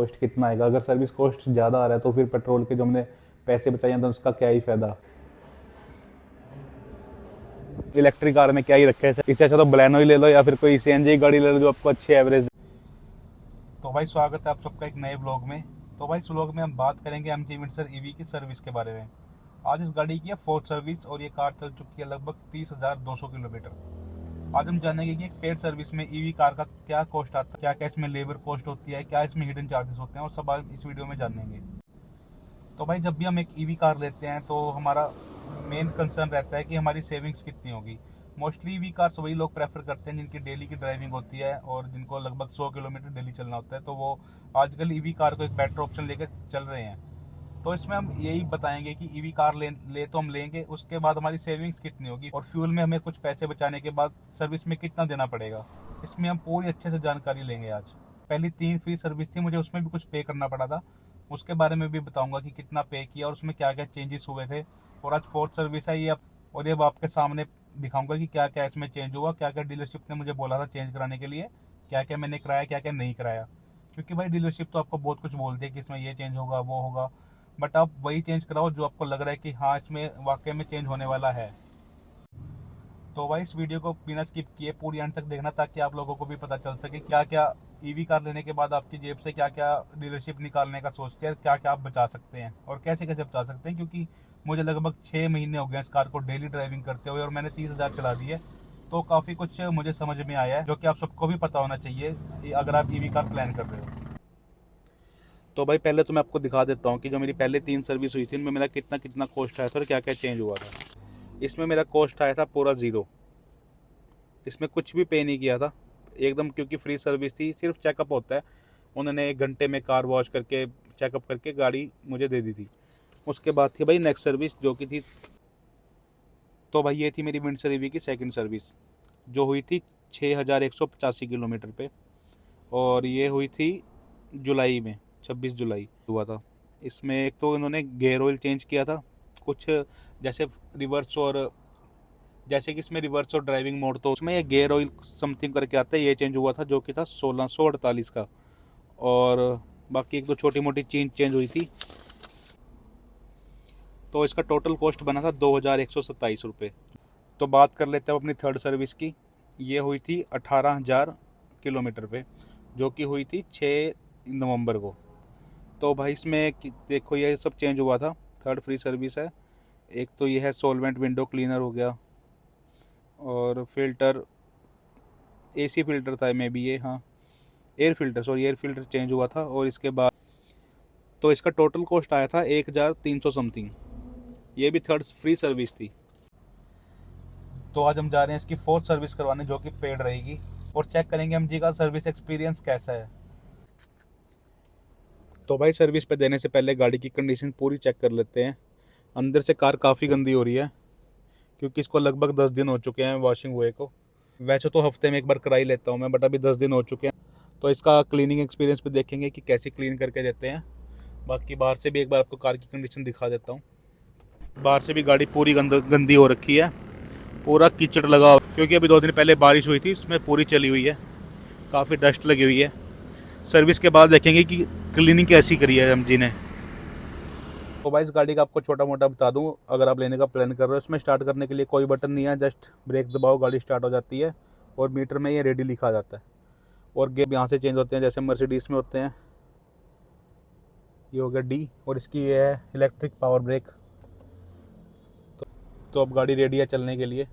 Cost कितना आएगा। अगर सर्विस कॉस्ट ज़्यादा आ रहा है तो फिर पेट्रोल के जो हमने पैसे बचाए हैं तो उसका क्या ही फ़ायदा। इलेक्ट्रिक कार में क्या ही रखे है, इससे अच्छा तो बलेनो ही ले लो या फिर कोई सीएनजी गाड़ी ले लो जो आपको अच्छी एवरेज। तो भाई स्वागत है आप सबका एक नए ब्लॉग में। तो भाई इस ब्लॉग में हम बात करेंगे एमजी विंडसर ईवी की सर्विस के बारे में। आज इस गाड़ी की है फोर्थ सर्विस और ये कार चल चुकी है लगभग 30,200 किलोमीटर। आज हम जानेंगे कि एक पेड सर्विस में ईवी कार का क्या कॉस्ट आता है, क्या क्या इसमें लेबर कॉस्ट होती है, क्या इसमें हिडन चार्जेस होते हैं और सब आज इस वीडियो में जानेंगे। तो भाई जब भी हम एक ईवी कार लेते हैं तो हमारा मेन कंसर्न रहता है कि हमारी सेविंग्स कितनी होगी। मोस्टली ईवी कार्स वही लोग प्रेफर करते हैं जिनकी डेली की ड्राइविंग होती है और जिनको लगभग 100 किलोमीटर डेली चलना होता है, तो वो आजकल ईवी कार को एक बेटर ऑप्शन लेकर चल रहे हैं। तो इसमें हम यही बताएंगे कि ईवी कार ले तो हम लेंगे, उसके बाद हमारी सेविंग्स कितनी होगी और फ्यूल में हमें कुछ पैसे बचाने के बाद सर्विस में कितना देना पड़ेगा। इसमें हम पूरी अच्छे से जानकारी लेंगे आज। पहली 3 फ्री सर्विस थी, मुझे उसमें भी कुछ पे करना पड़ा था, उसके बारे में भी बताऊंगा कि कितना पे किया और उसमें क्या क्या चेंजेस हुए थे। और आज फोर्थ सर्विस है ये, और ये आपके सामने दिखाऊंगा कि क्या क्या इसमें चेंज हुआ, क्या क्या डीलरशिप ने मुझे बोला था चेंज कराने के लिए, क्या क्या मैंने कराया, क्या क्या नहीं कराया। क्योंकि भाई डीलरशिप तो आपको बहुत कुछ बोलती है कि इसमें ये चेंज होगा वो होगा, बट आप वही चेंज कराओ जो आपको लग रहा है कि हाँ इसमें वाकई में चेंज होने वाला है। तो भाई इस वीडियो को बिना स्किप किए पूरी एंड तक देखना ताकि आप लोगों को भी पता चल सके क्या क्या ईवी कार लेने के बाद आपकी जेब से क्या क्या डीलरशिप निकालने का सोचते हैं, क्या क्या आप बचा सकते हैं और कैसे कैसे बचा सकते हैं। क्योंकि मुझे लगभग 6 महीने हो गए इस कार को डेली ड्राइविंग करते हुए और मैंने 30,000 चला दी है, तो काफ़ी कुछ मुझे समझ में आया है जो कि आप सबको भी पता होना चाहिए अगर आप ईवी कार प्लान कर रहे हो। तो भाई पहले तो मैं आपको दिखा देता हूँ कि जो मेरी पहले 3 सर्विस हुई थी उनमें मेरा कितना कितना कॉस्ट आया था और क्या क्या चेंज हुआ था। इसमें मेरा कॉस्ट आया था पूरा ज़ीरो, इसमें कुछ भी पे नहीं किया था एकदम, क्योंकि फ्री सर्विस थी, सिर्फ चेकअप होता है। उन्होंने 1 घंटे में कार वॉश करके चेकअप करके गाड़ी मुझे दे दी थी। उसके बाद थी भाई नेक्स्ट सर्विस जो कि थी, तो भाई ये थी मेरी विंडसर ईवी की सेकंड सर्विस जो हुई थी 6,185 किलोमीटर पे, और ये हुई थी जुलाई में, 26 जुलाई हुआ था। इसमें एक तो इन्होंने गेयर ऑयल चेंज किया था कुछ, जैसे रिवर्स और जैसे कि इसमें रिवर्स और ड्राइविंग मोड, तो उसमें ये गियर ऑयल समथिंग करके आता है, ये चेंज हुआ था जो कि था 1648 का। और बाकी एक दो छोटी मोटी चीज चेंज हुई थी, तो इसका टोटल कॉस्ट बना था 2,127 रुपये। तो बात कर लेते हैं अपनी थर्ड सर्विस की। ये हुई थी 18,000 किलोमीटर पे, जो कि हुई थी 6 नवंबर को। तो भाई इसमें देखो ये सब चेंज हुआ था, थर्ड फ्री सर्विस है। एक तो ये है सोलवेंट विंडो क्लीनर हो गया, और फिल्टर एसी फिल्टर था मे बी ये, हाँ air filter, sorry air filter change हुआ था। और इसके बाद तो इसका टोटल कॉस्ट आया था 1,300 समथिंग। ये भी थर्ड फ्री सर्विस थी। तो आज हम जा रहे हैं इसकी फोर्थ सर्विस करवाने जो कि पेड रहेगी, और चेक करेंगे एमजी का सर्विस एक्सपीरियंस कैसा है। तो भाई सर्विस पे देने से पहले गाड़ी की कंडीशन पूरी चेक कर लेते हैं। अंदर से कार काफ़ी गंदी हो रही है क्योंकि इसको लगभग 10 दिन हो चुके हैं वॉशिंग हुए को। वैसे तो हफ्ते में एक बार करा ही लेता हूँ मैं, बट अभी 10 दिन हो चुके हैं। तो इसका क्लीनिंग एक्सपीरियंस भी देखेंगे कि कैसे क्लीन करके देते हैं। बाकी बाहर से भी एक बार आपको कार की कंडीशन दिखा देता हूँ। बाहर से भी गाड़ी पूरी गंदी हो रखी है, पूरा कीचड़ लगा, क्योंकि अभी 2 दिन पहले बारिश हुई थी, उसमें पूरी चली हुई है, काफ़ी डस्ट लगी हुई है। सर्विस के बाद देखेंगे कि क्लीनिंग कैसी करी है एमजी ने। तो भाई इस गाड़ी का आपको छोटा मोटा बता दूं, अगर आप लेने का प्लान कर रहे हो, इसमें स्टार्ट करने के लिए कोई बटन नहीं है, जस्ट ब्रेक दबाओ गाड़ी स्टार्ट हो जाती है और मीटर में ये रेडी लिखा जाता है। और गेयर यहाँ से चेंज होते हैं जैसे मर्सिडीज में होते हैं। ये हो गया डी, और इसकी ये है इलेक्ट्रिक पावर ब्रेक। तो अब गाड़ी रेडी है चलने के लिए।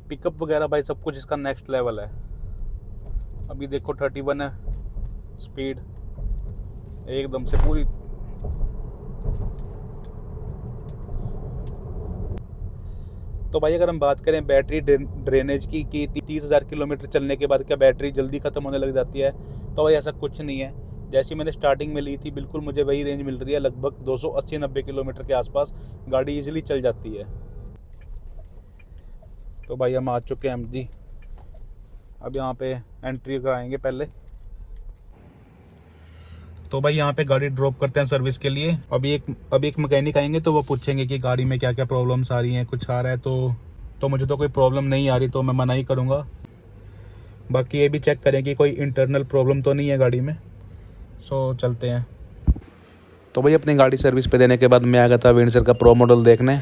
पिकअप वगैरह भाई सब कुछ इसका नेक्स्ट लेवल है। अभी देखो 31 है स्पीड, एकदम से पूरी। तो भाई अगर हम बात करें बैटरी ड्रेनेज की कि 30,000 किलोमीटर चलने के बाद क्या बैटरी जल्दी ख़त्म होने लग जाती है, तो भाई ऐसा कुछ नहीं है। जैसी मैंने स्टार्टिंग में ली थी बिल्कुल मुझे वही रेंज मिल रही है, लगभग 280-90 किलोमीटर के आसपास गाड़ी इजीली चल जाती है। तो भाई हम आ चुके हैं एमजी, अब यहाँ पे एंट्री कराएंगे पहले। तो भाई यहाँ पे गाड़ी ड्रॉप करते हैं सर्विस के लिए। अभी एक मैकेनिक आएंगे तो वो पूछेंगे कि गाड़ी में क्या क्या प्रॉब्लम्स आ रही हैं, कुछ आ रहा है तो मुझे तो कोई प्रॉब्लम नहीं आ रही तो मैं मना ही करूँगा। बाकी ये भी चेक करें कि कोई इंटरनल प्रॉब्लम तो नहीं है गाड़ी में। सो चलते हैं। तो भाई अपनी गाड़ी सर्विस पे देने के बाद मैं आ गया था विंडसर का प्रो मॉडल देखने।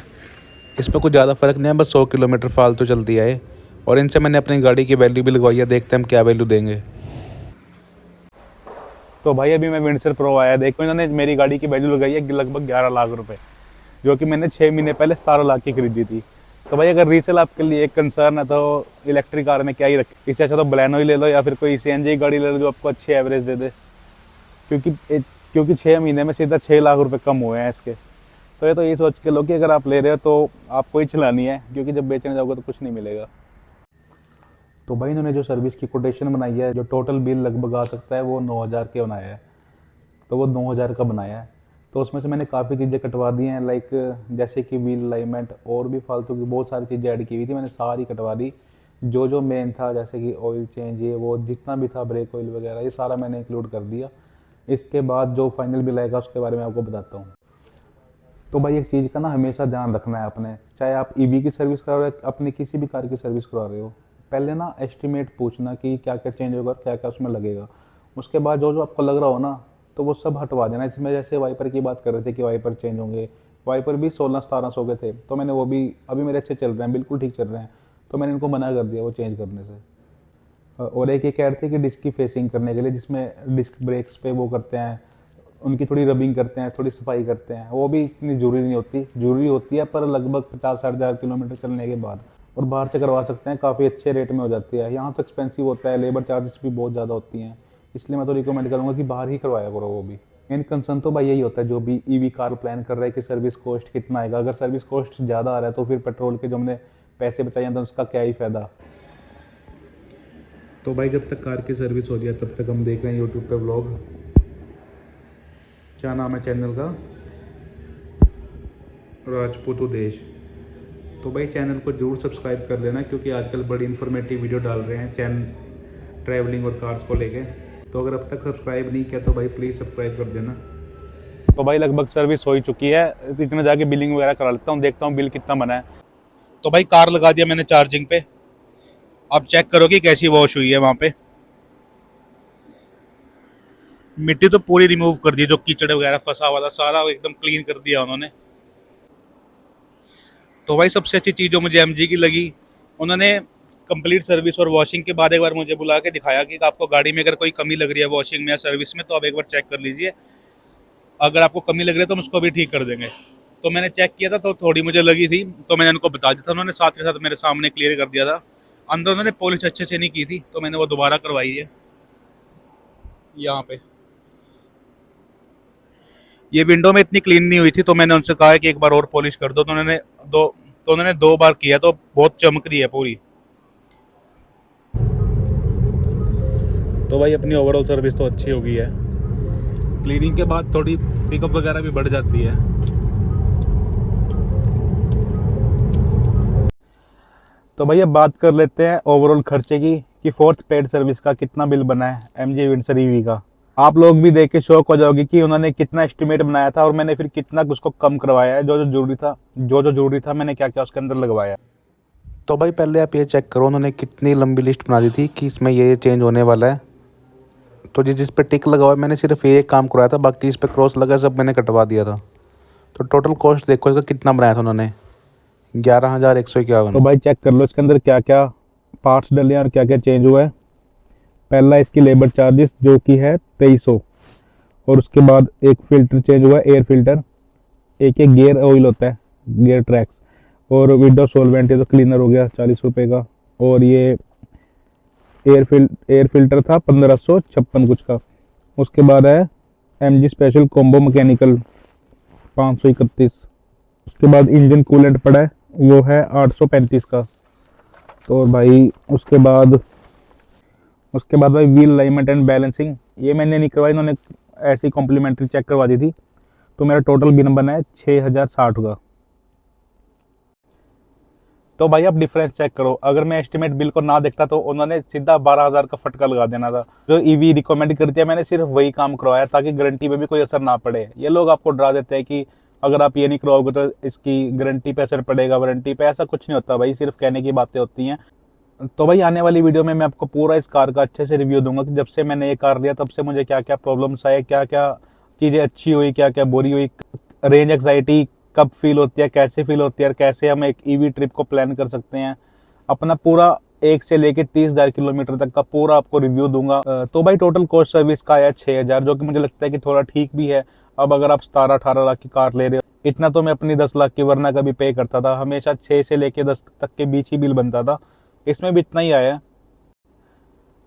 इसमें कुछ ज़्यादा फ़र्क नहीं है, बस 100 किलोमीटर फालतू चलती है ये। और इनसे मैंने अपनी गाड़ी की वैल्यू भी लगवाई है, देखते हैं हम क्या वैल्यू देंगे। तो भाई अभी मैं विंडसर प्रो आया, देखो इन्होंने मेरी गाड़ी की वैल्यू लगाई है लगभग 11 लाख रुपए, जो कि मैंने 6 महीने पहले 17 लाख की खरीदी थी। तो भाई अगर रीसेल आपके लिए एक कंसर्न है तो इलेक्ट्रिक कार में क्या ही रखे, इससे अच्छा तो बलेनो ही ले लो या फिर कोई सीएनजी गाड़ी ले लो जो आपको अच्छी एवरेज दे दे। क्योंकि 6 महीने में सीधा 6 लाख रुपए कम हुए हैं इसके। तो ये तो ये सोच के लो कि अगर आप ले रहे हो तो आपको ही चलानी है, क्योंकि जब बेचने जाओगे तो कुछ नहीं मिलेगा। तो भाई इन्होंने जो सर्विस की कोटेशन बनाई है, जो टोटल बिल लगभग आ सकता है वो 9,000 के बनाया है। तो वो 9,000 का बनाया है। तो उसमें से मैंने काफ़ी चीज़ें कटवा दी हैं, लाइक जैसे कि व्हील अलाइनमेंट और भी फालतू की बहुत सारी चीज़ें ऐड की हुई थी, मैंने सारी कटवा दी। जो जो मेन था जैसे कि ऑयल चेंज, ये वो जितना भी था, ब्रेक ऑयल वगैरह, ये सारा मैंने इंक्लूड कर दिया। इसके बाद जो फाइनल बिल आएगा उसके बारे में आपको बताता हूँ। तो भाई एक चीज़ का ना हमेशा ध्यान रखना है अपने, चाहे आप ईवी की सर्विस करा रहे हो, अपनी किसी भी कार की सर्विस करा रहे हो, पहले ना एस्टिमेट पूछना कि क्या क्या चेंज होगा, क्या क्या उसमें लगेगा। उसके बाद जो जो आपको लग रहा हो ना, तो वो सब हटवा देना। इसमें जैसे वाइपर की बात कर रहे थे कि वाइपर चेंज होंगे, वाइपर भी 1600-1700 के थे, तो मैंने वो भी, अभी मेरे अच्छे चल रहे हैं, बिल्कुल ठीक चल रहे हैं, तो मैंने इनको मना कर दिया वो चेंज करने से। और एक ये कह रहे थे कि डिस्क की फेसिंग करने के लिए, जिसमें डिस्क ब्रेक्स पे वो करते हैं, उनकी थोड़ी रबिंग करते हैं, थोड़ी सफाई करते हैं, वो भी इतनी जरूरी नहीं होती, जरूरी होती है पर लगभग 50-60 हज़ार किलोमीटर चलने के बाद। और बाहर से करवा सकते हैं, काफ़ी अच्छे रेट में हो जाती है। यहाँ तो एक्सपेंसिव होता है, लेबर चार्जेस भी बहुत ज़्यादा होती हैं, इसलिए मैं तो रिकमेंड करूँगा कि बाहर ही करवाया करो। वो भी मेन कंसर्न तो भाई यही होता है जो भी ईवी कार प्लान कर रहा है कि सर्विस कॉस्ट कितना आएगा। अगर सर्विस कॉस्ट ज़्यादा आ रहा है तो फिर पेट्रोल के जो हमने पैसे बचाए हैं तो उसका क्या ही फ़ायदा। तो भाई जब तक कार की सर्विस हो रही है तब तक हम देख रहे हैं यूट्यूब पे व्लॉग। क्या नाम है चैनल का? राजपूत उदेश। तो भाई चैनल को जरूर सब्सक्राइब कर लेना, क्योंकि आजकल बड़ी इन्फॉर्मेटिव वीडियो डाल रहे हैं चैनल ट्रैवलिंग और कार्स को लेके। तो अगर अब तक सब्सक्राइब नहीं किया तो भाई प्लीज़ सब्सक्राइब कर देना। तो भाई लगभग सर्विस हो ही चुकी है, इतने जाके बिलिंग वगैरह करा लेता हूँ, देखता हूँ बिल कितना बना है। तो भाई कार लगा दिया मैंने चार्जिंग पे, अब चेक करो कि कैसी वॉश हुई है। वहाँ पे मिट्टी तो पूरी रिमूव कर दी, जो कीचड़ वगैरह फंसा हुआ था सारा एकदम क्लीन कर दिया उन्होंने। तो भाई सबसे अच्छी चीज़ जो मुझे एमजी की लगी, उन्होंने कंप्लीट सर्विस और वॉशिंग के बाद एक बार मुझे बुला के दिखाया कि आपको गाड़ी में अगर कोई कमी लग रही है वॉशिंग में या सर्विस में तो आप एक बार चेक कर लीजिए, अगर आपको कमी लग रही है तो हम उसको भी ठीक कर देंगे। तो मैंने चेक किया था तो थोड़ी मुझे लगी थी, तो मैंने उनको बता दिया था, उन्होंने साथ के साथ मेरे सामने क्लियर कर दिया था। अंदर उन्होंने पॉलिश अच्छे से नहीं की थी, तो मैंने वो दोबारा करवाई है। यहाँ पे ये विंडो में इतनी क्लीन नहीं हुई थी, तो मैंने उनसे कहा कि एक बार और पॉलिश कर दो, तो उन्होंने 2 बार किया, तो बहुत चमक रही है पूरी। तो भाई अपनी ओवरऑल सर्विस तो अच्छी हो गई है, क्लीनिंग के बाद थोड़ी पिकअप वगैरह भी बढ़ जाती है। तो भाई अब बात कर लेते हैं ओवरऑल खर्चे की, कि 4th पेड सर्विस का कितना बिल बना है एमजी विंडसर ईवी का। आप लोग भी देख के शौक हो जाओगे कि उन्होंने कितना एस्टिमेट बनाया था और मैंने फिर कितना उसको कम करवाया है। जो जो जरूरी था मैंने क्या क्या उसके अंदर लगवाया। तो भाई पहले आप ये चेक करो उन्होंने कितनी लंबी लिस्ट बना दी थी कि इसमें ये चेंज होने वाला है। तो जिस पे टिक लगा हुआ है मैंने सिर्फ ये काम करवाया था, बाकी इस पे क्रॉस लगा सब मैंने कटवा दिया था। तो टोटल कॉस्ट देखो इसका कितना बनाया था उन्होंने, 11,151। तो भाई चेक कर लो इसके अंदर क्या क्या पार्ट्स डले हैं और क्या क्या चेंज हुआ है। पहला इसकी लेबर चार्जेस जो कि है 2300, और उसके बाद एक फिल्टर चेंज हुआ है, एयर फिल्टर, एक गियर ऑयल होता है, गियर ट्रैक्स, और विंडो सोलवेंट, ये तो क्लीनर हो गया 40 रुपये का। और ये एयर फिल्टर था 1556 कुछ का। उसके बाद है एमजी स्पेशल कॉम्बो मैकेनिकल 531। उसके बाद इंजन कूलेंट पड़ा है, वो है 835 का। तो भाई उसके बाद भाई व्हील अलाइनमेंट एंड बैलेंसिंग ये मैंने नहीं करवाई, इन्होंने ऐसी कॉम्प्लीमेंट्री चेक करवा दी थी। तो मेरा टोटल बिल बना है 6060 का। तो भाई अब डिफरेंस चेक करो, अगर मैं एस्टिमेट बिल को ना देखता तो उन्होंने सीधा 12,000 का फटका लगा देना था। जो ईवी रिकमेंड करती है मैंने सिर्फ वही काम करवाया ताकि गारंटी पे भी कोई असर ना पड़े। ये लोग आपको डरा देते हैं कि अगर आप ये नहीं करवाओगे तो इसकी गारंटी पे असर पड़ेगा, वारंटी पे, ऐसा कुछ नहीं होता भाई, सिर्फ कहने की बातें होती हैं। तो भाई आने वाली वीडियो में मैं आपको पूरा इस कार का अच्छे से रिव्यू दूंगा कि जब से मैंने ये कार लिया तब से मुझे क्या क्या प्रॉब्लम्स आए, क्या क्या चीज़ें अच्छी हुई, क्या क्या बुरी हुई, रेंज एंग्जाइटी कब फील होती है, कैसे फील होती है, और कैसे हम एक ईवी ट्रिप को प्लान कर सकते हैं। अपना पूरा 1 से लेके 30,000 किलोमीटर तक का पूरा आपको रिव्यू दूंगा। तो भाई टोटल कॉस्ट सर्विस का आया 6,000, जो कि मुझे लगता है कि थोड़ा ठीक भी है। अब अगर आप 17-18 लाख की कार ले रहे हो, इतना तो मैं अपनी 10 लाख की वरना कभी पे करता था, हमेशा 6 से लेके 10 तक के बीच ही बिल बनता था, इसमें भी इतना ही आया है।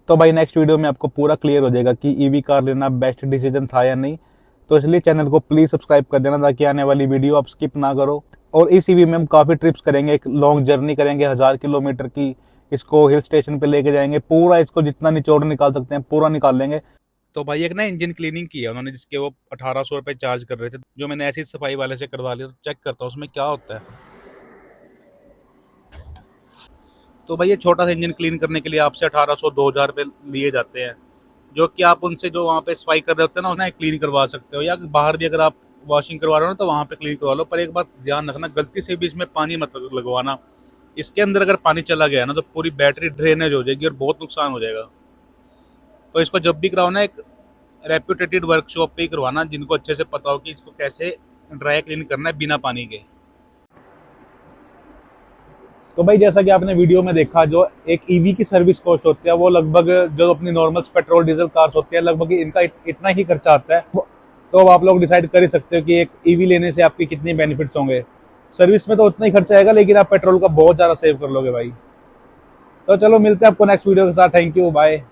तो भाई नेक्स्ट वीडियो में आपको पूरा क्लियर हो जाएगा कि ईवी कार लेना बेस्ट डिसीजन था या नहीं। तो इसलिए चैनल को प्लीज सब्सक्राइब कर देना ताकि आने वाली वीडियो आप स्किप ना करो। और इस ईवी में हम काफी ट्रिप्स करेंगे, एक लॉन्ग जर्नी करेंगे 1000 किलोमीटर की, इसको हिल स्टेशन पे लेके जाएंगे, पूरा इसको जितना निचोड़ निकाल सकते हैं पूरा निकाल लेंगे। तो भाई एक ना इंजन क्लीनिंग की है उन्होंने, जिसके वो 1800 रुपये चार्ज कर रहे थे, जो मैंने ऐसी सफाई वाले से करवा लिया। तो चेक करता हूँ उसमें क्या होता है। तो भाई ये छोटा सा इंजन क्लीन करने के लिए आपसे 1800-2000 रुपये लिए जाते हैं, जो कि आप उनसे जो वहाँ पे सफाई कर रहे होते हैं ना, उन्हें क्लीन करवा सकते हो, या बाहर भी अगर आप वॉशिंग करवा रहे हो ना तो वहाँ पे क्लीन करवा लो। पर एक बात ध्यान रखना, गलती से भी इसमें पानी मत लगवाना। इसके अंदर अगर पानी चला गया ना तो पूरी बैटरी ड्रेनेज हो जाएगी और बहुत नुकसान हो जाएगा। तो इसको जब भी करवाना एक रेप्यूटेटेड वर्कशॉप पे ही करवाना, जिनको अच्छे से पता हो कि इसको कैसे ड्राई क्लीन करना है बिना पानी के। तो भाई जैसा कि आपने वीडियो में देखा, जो एक ईवी की सर्विस कॉस्ट होती है वो लगभग, जो अपनी नॉर्मल पेट्रोल डीजल कार्स होती है, लगभग इनका इतना ही खर्चा आता है। तो अब आप लोग डिसाइड कर ही सकते हो कि एक ईवी लेने से आपके कितने बेनिफिट्स होंगे। सर्विस में तो उतना ही खर्चा आएगा, लेकिन आप पेट्रोल का बहुत ज्यादा सेव कर लोगे भाई। तो चलो मिलते हैं आपको नेक्स्ट वीडियो के साथ। Thank you, bye.